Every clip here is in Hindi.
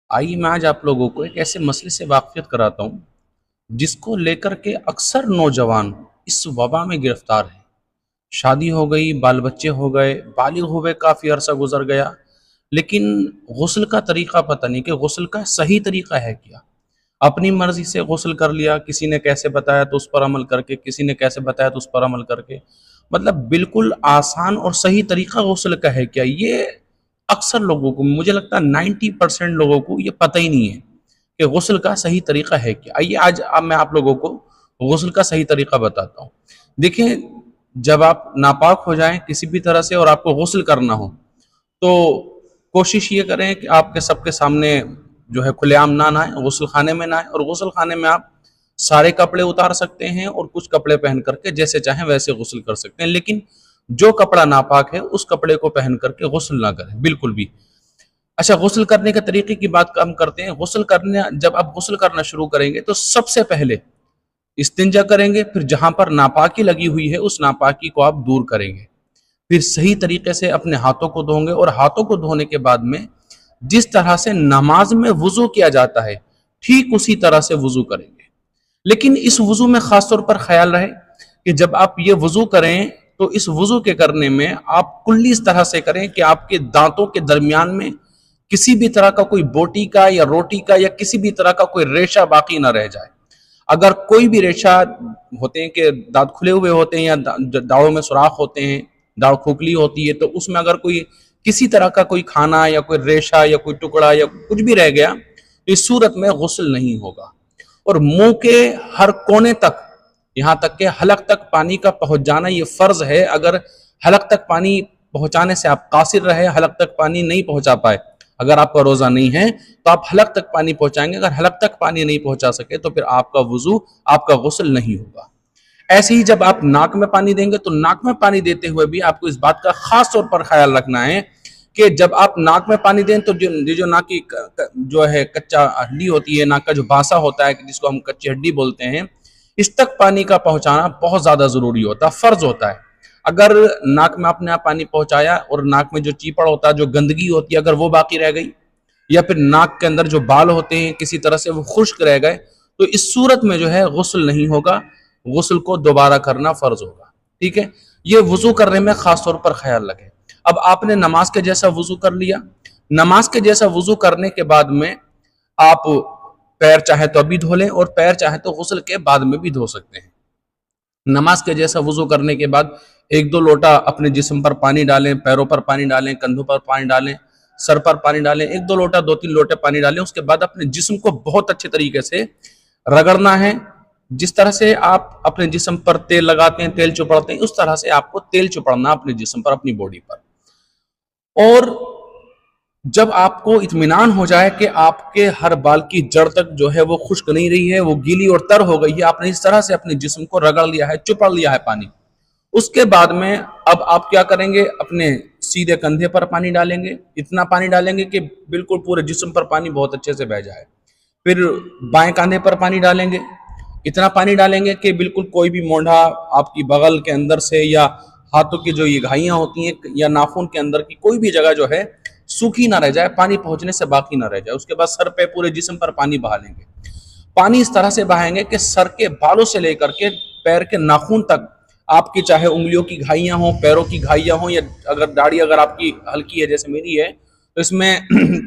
आइए मैं आज आप लोगों को एक ऐसे मसले से वाक़फ़ियत कराता हूँ, जिसको लेकर के अक्सर नौजवान इस वबा में गिरफ़्तार हैं। शादी हो गई, बाल-बच्चे हो गए, बालिग़ हुए काफ़ी अरसा गुज़र गया, लेकिन गुस्ल का तरीक़ा पता नहीं कि गुस्ल का सही तरीक़ा है क्या? अपनी मर्ज़ी से गुस्ल कर लिया, किसी ने कैसे बताया तो उस पर अमल करके, किसी ने कैसे बताया तो उस पर अमल करके। मतलब बिल्कुल आसान और सही तरीक़ा गुस्ल का है क्या? ये अक्सर लोगों को, मुझे लगता है 90% लोगों को ये पता ही नहीं है कि गुस्ल का सही तरीक़ा है क्या? आइए आज अब मैं आप लोगों को गुस्ल का सही तरीक़ा बताता हूँ। देखिए, जब आप नापाक हो जाएँ किसी भी तरह से और आपको गुस्ल करना हो, तो कोशिश ये करें कि आपके सबके सामने जो है खुलेआम ना नहाएँ, गुस्लख़ाने में नहाएँ और गुस्लख़ाने में आप सारे कपड़े उतार सकते हैं और कुछ कपड़े पहन कर के जैसे चाहें वैसे गुस्ल कर सकते हैं। लेकिन जो कपड़ा नापाक है, उस कपड़े को पहन कर के गुस्ल ना करें, बिल्कुल भी। अच्छा, गुस्ल करने के तरीके की बात हम करते हैं। गुस्ल करने जब आप गुस्ल करना शुरू करेंगे, तो सबसे पहले इस्तिंजा करेंगे, फिर जहाँ पर नापाकी लगी हुई है, उस नापाकी को आप दूर करेंगे। फिर सही तरीके से अपने हाथों को धोंगे और हाथों को धोने के बाद में जिस तरह से नमाज में वुजू किया जाता है, ठीक उसी तरह से वुजू करेंगे। लेकिन इस वुजू में खास तौर पर ख्याल रहे कि जब आप ये वुजू करें, तो इस वुजू के करने में आप कुल्ली इस तरह से करें कि आपके दांतों के दरमियान में किसी भी तरह का कोई बोटी का या रोटी का या किसी भी तरह का कोई रेशा बाकी ना रह जाए। अगर कोई भी रेशा होते हैं कि दांत खुले हुए होते हैं या दांतों में सुराख होते हैं, दांत खोखली होती है, तो उसमें अगर कोई किसी तरह का कोई खाना या कोई रेशा या कोई टुकड़ा या कुछ भी रह गया, तो इस सूरत में गुस्ल नहीं होगा। और मुंह के हर कोने तक, यहाँ तक के हलक तक पानी का पहुंच जाना ये फर्ज है। अगर हलक तक पानी पहुंचाने से आप कासिर रहे, हलक तक पानी नहीं पहुंचा पाए, अगर आपका रोजा नहीं है तो आप हलक तक पानी पहुंचाएंगे। अगर हलक तक पानी नहीं पहुंचा सके तो फिर आपका वुजू, आपका गुस्ल नहीं होगा। ऐसे ही जब आप नाक में पानी देंगे, तो नाक में पानी देते हुए भी आपको इस बात का खास तौर पर ख्याल रखना है कि जब आप नाक में पानी दें, तो जो नाक की जो है कच्चा हड्डी होती है, नाक का जो बासा होता है, जिसको हम कच्ची हड्डी बोलते हैं, इस तक पानी का पहुंचाना बहुत ज्यादा जरूरी होता है, फर्ज होता है। अगर नाक में आपने आप पानी पहुंचाया और नाक में जो चीपड़ होता है, जो गंदगी होती है, अगर वो बाकी रह गई, या फिर नाक के अंदर जो बाल होते हैं किसी तरह से वो खुश्क रह गए, तो इस सूरत में जो है गुस्ल नहीं होगा, गुस्ल को दोबारा करना फर्ज होगा। ठीक है, ये वुजू करने में खास तौर पर ख्याल रखें। अब आपने नमाज के जैसा वुजू कर लिया, नमाज के जैसा वुजू करने के बाद में आप पैर चाहे तो अभी धो लें और पैर चाहे तो गुस्ल के बाद में भी धो सकते हैं। नमाज के जैसा वुजू करने के बाद एक दो लोटा अपने जिस्म पर पानी डालें, पैरों पर पानी डालें, कंधों पर पानी डालें, सर पर पानी डालें, एक दो लोटा, दो तीन लोटे पानी डालें। उसके बाद अपने जिस्म को बहुत अच्छे तरीके से रगड़ना है। जिस तरह से आप अपने जिस्म पर तेल लगाते हैं, तेल चुपड़ते हैं, उस तरह से आपको तेल चुपड़ना अपने जिस्म पर, अपनी बॉडी पर। और जब आपको इत्मीनान हो जाए कि आपके हर बाल की जड़ तक जो है वो खुश्क नहीं रही है, वो गीली और तर हो गई है, आपने इस तरह से अपने जिस्म को रगड़ लिया है, चुपड़ लिया है पानी, उसके बाद में अब आप क्या करेंगे, अपने सीधे कंधे पर पानी डालेंगे। इतना पानी डालेंगे कि बिल्कुल पूरे जिस्म पर पानी बहुत अच्छे से बह जाए। फिर बाएं कंधे पर पानी डालेंगे। इतना पानी डालेंगे कि बिल्कुल कोई भी मोंढा आपकी बगल के अंदर से या हाथों की जो ये घाइयां होती हैं या नाखून के अंदर की कोई भी जगह जो है सूखी ना रह जाए, पानी पहुंचने से बाकी ना रह जाए। उसके बाद सर पे, पूरे जिस्म पर पानी बहा लेंगे। पानी इस तरह से बहाएंगे कि सर के बालों से लेकर के पैर के नाखून तक आपकी चाहे उंगलियों की घाइयां हों, पैरों की घाइयां हों, या अगर दाढ़ी अगर आपकी हल्की है जैसे मेरी है, तो इसमें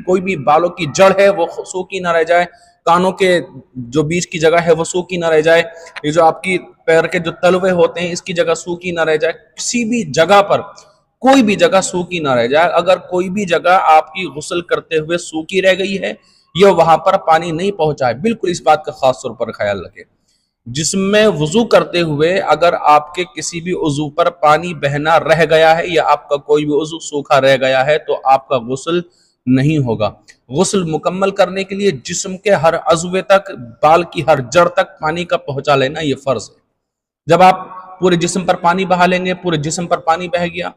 कोई भी बालों की जड़ है वो सूखी ना रह जाए, कानों के जो बीच की जगह है वो सूखी ना रह जाए, ये जो आपकी पैर के जो तलवे होते हैं इसकी जगह सूखी ना रह जाए, किसी भी जगह पर कोई भी जगह सूखी ना रह जाए। अगर कोई भी जगह आपकी गुस्ल करते हुए सूखी रह गई है या वहां पर पानी नहीं पहुंचा है, बिल्कुल इस बात का खास तौर पर ख्याल रखें। जिसमें वुजू करते हुए अगर आपके किसी भी उजू पर पानी बहना रह गया है या आपका कोई भी उजू सूखा रह गया है, तो आपका गुस्ल नहीं होगा। गुस्ल मुकम्मल करने के लिए जिस्म के हर अज़्वे तक, बाल की हर जड़ तक पानी का पहुंचा लेना यह फर्ज है। जब आप पूरे जिस्म पर पानी बहा लेंगे, पूरे जिस्म पर पानी बह गया,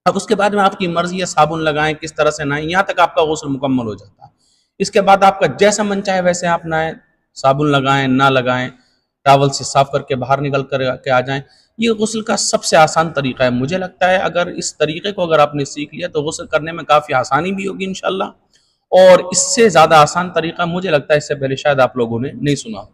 अब उसके बाद में आपकी मर्जी है साबुन लगाएं, किस तरह से नहाएं, यहाँ तक आपका गुस्ल मुकम्मल हो जाता है। इसके बाद आपका जैसा मन चाहे वैसे आप नहाएं, साबुन लगाएं ना लगाएं, टॉवल से साफ करके बाहर निकल कर के आ जाएं। ये गुस्ल का सबसे आसान तरीका है। मुझे लगता है अगर इस तरीके को अगर आपने सीख लिया तो गुस्ल करने में काफ़ी आसानी भी होगी इंशाल्लाह, और इससे ज़्यादा आसान तरीका मुझे लगता है इससे पहले शायद आप लोगों ने नहीं सुना हो।